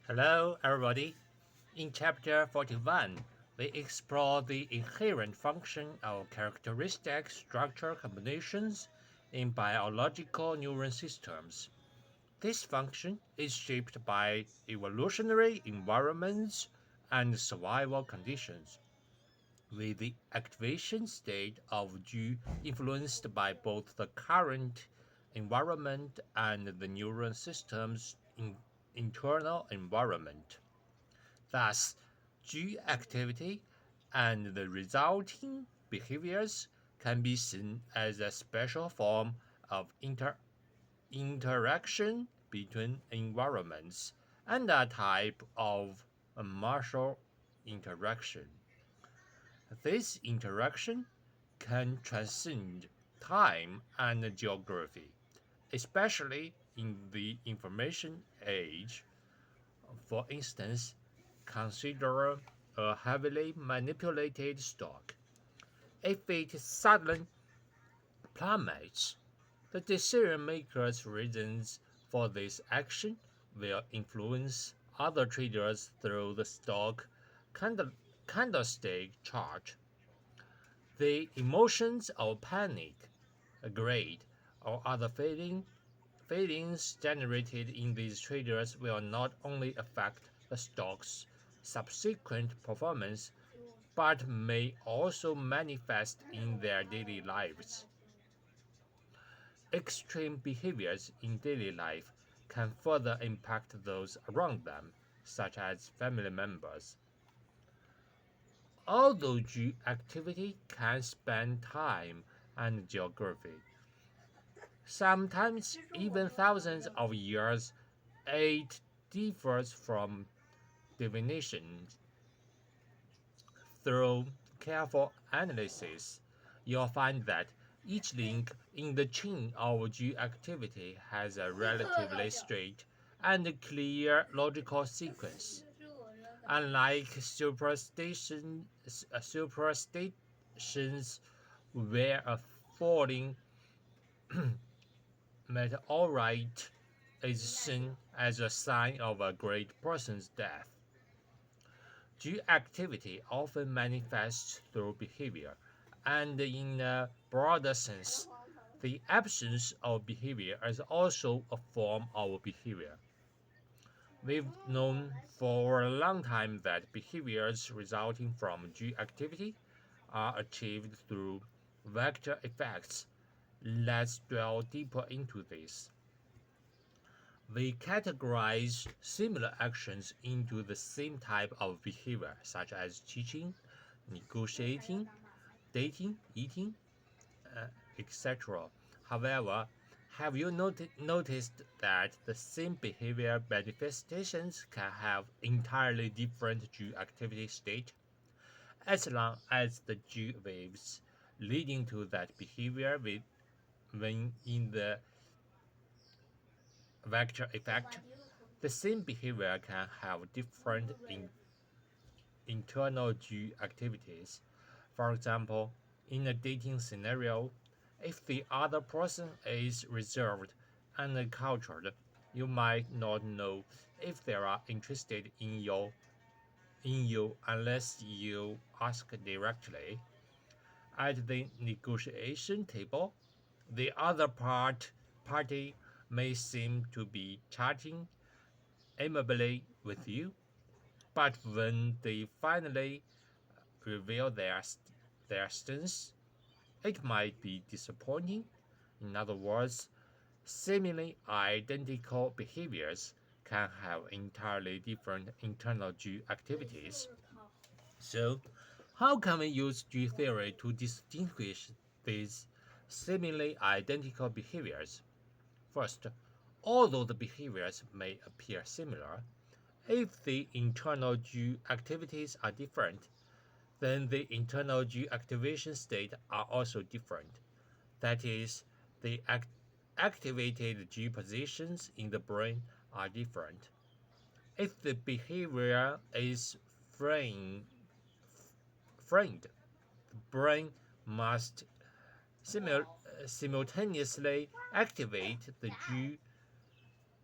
Hello, everybody. In Chapter 41, we explore the inherent function of characteristic structure combinations in biological neuron systems. This function is shaped by evolutionary environments and survival conditions, with the activation state of G influenced by both the current environment and the neuron system's internal environment. Thus, G activity and the resulting behaviors can be seen as a special form of interaction between environments and a type of martial interaction. This interaction can transcend time and geography, especially in the information age. For instance, consider a heavily manipulated stock. If it suddenly plummets, the decision maker's reasons for this action will influence other traders through the stock candlestick chart. The emotions of panic, greed, or other feelings generated in these traders will not only affect the stock's subsequent performance, but may also manifest in their daily lives. Extreme behaviors in daily life can further impact those around them, such as family members. Although G activity can span time and geography, sometimes even thousands of years, it differs from divination. Through careful analysis, you'll find that each link in the chain of G activity has a relatively straight and clear logical sequence. Unlike superstitions where a falling meteorite is seen as a sign of a great person's death, G activity often manifests through behavior, and in a broader sense, the absence of behavior is also a form of behavior. We've known for a long time that behaviors resulting from G activity are achieved through vector effects. Let's dwell deeper into this. We categorize similar actions into the same type of behavior, such as teaching, negotiating, dating, eating, etc. However, have you noticed that the same behavior manifestations can have entirely different G activity state? As long as the G waves leading to that behavior when in the vector effect, the same behavior can have different internal G activities. For example, in a dating scenario, if the other person is reserved and cultured, you might not know if they are interested in you unless you ask directly. At the negotiation table, the other party may seem to be chatting amicably with you, but when they finally reveal their stance, it might be disappointing. In other words, seemingly identical behaviors can have entirely different internal G activities. So, how can we use G theory to distinguish these seemingly identical behaviors? First, although the behaviors may appear similar, if the internal G activities are different, then the internal G activation state are also different. That is, the activated G positions in the brain are different. If the behavior is framed, the brain must simultaneously activate the G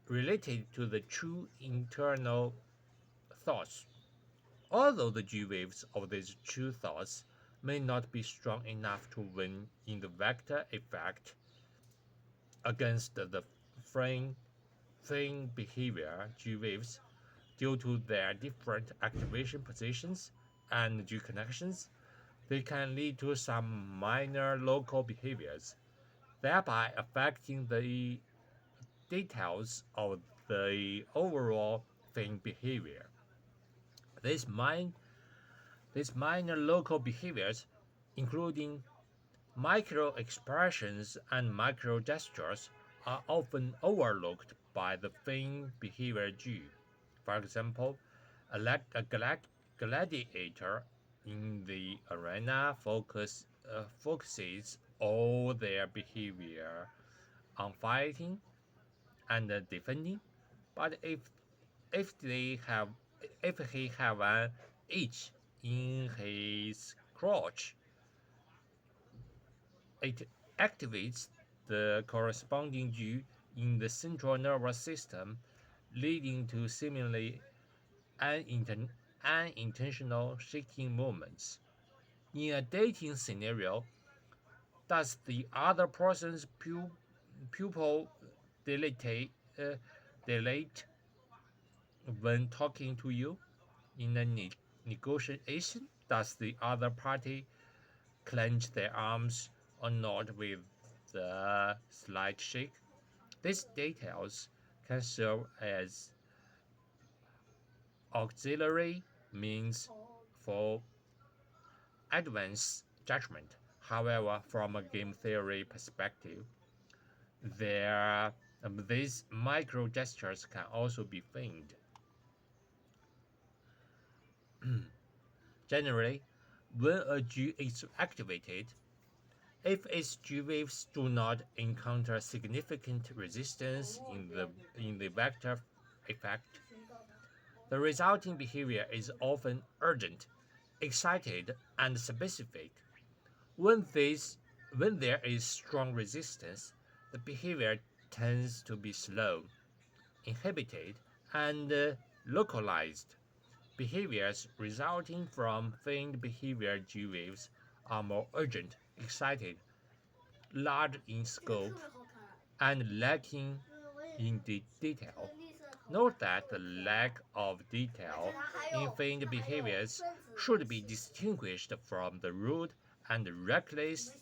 related to the true internal thoughts. Although the G waves of these true thoughts may not be strong enough to win in the vector effect against the frame behavior G waves due to their different activation positions and G connections, they can lead to some minor local behaviors, thereby affecting the details of the overall thing behavior. These, min- these minor local behaviors, including micro expressions and micro gestures, are often overlooked by the thing behavior G. For example, a gladiator in the arena focuses all their behavior on fighting and defending, but if they have if he have an itch in his crotch, it activates the corresponding G in the central nervous system, leading to seemingly unintentional shaking movements. In a dating scenario, does the other person's pupil dilate, dilate when talking to you? In a negotiation, does the other party clench their arms or nod with a slight shake? These details can serve as auxiliary means for advanced judgment. However, from a game theory perspective, these micro gestures can also be feigned. Generally, when a G is activated, if its G waves do not encounter significant resistance in the vector effect, the resulting behavior is often urgent, excited, and specific. When, when there is strong resistance, the behavior tends to be slow, inhibited, and localized. Behaviors resulting from feigned behavior G waves are more urgent, excited, large in scope, and lacking in detail. Note that the lack of detail in feigned behaviors should be distinguished from the rude and reckless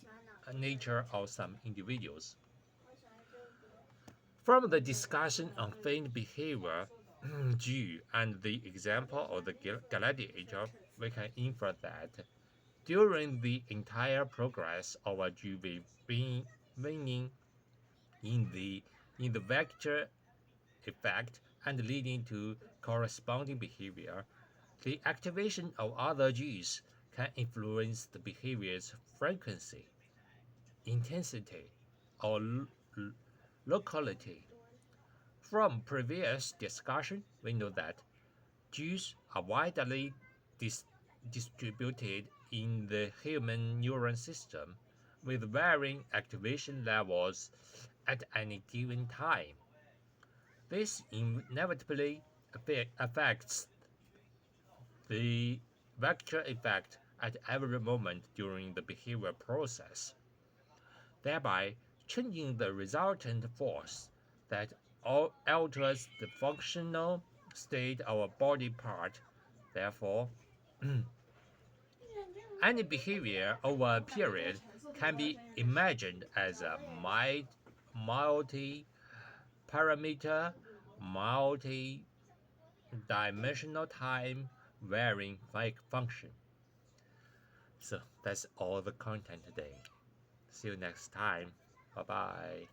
nature of some individuals. From the discussion on feigned behavior, G, and the example of the gladiator, we can infer that during the entire progress of a G winning in the vector effect and leading to corresponding behavior, the activation of other Gs can influence the behavior's frequency, intensity, or locality. From previous discussion, we know that Gs are widely distributed in the human neuron system with varying activation levels at any given time. This inevitably affects the vector effect at every moment during the behavior process, thereby changing the resultant force that alters the functional state of a body part. Therefore, any behavior over a period can be imagined as a multi-parameter, multi-dimensional time varying function. So that's all the content today. See you next time. Bye bye.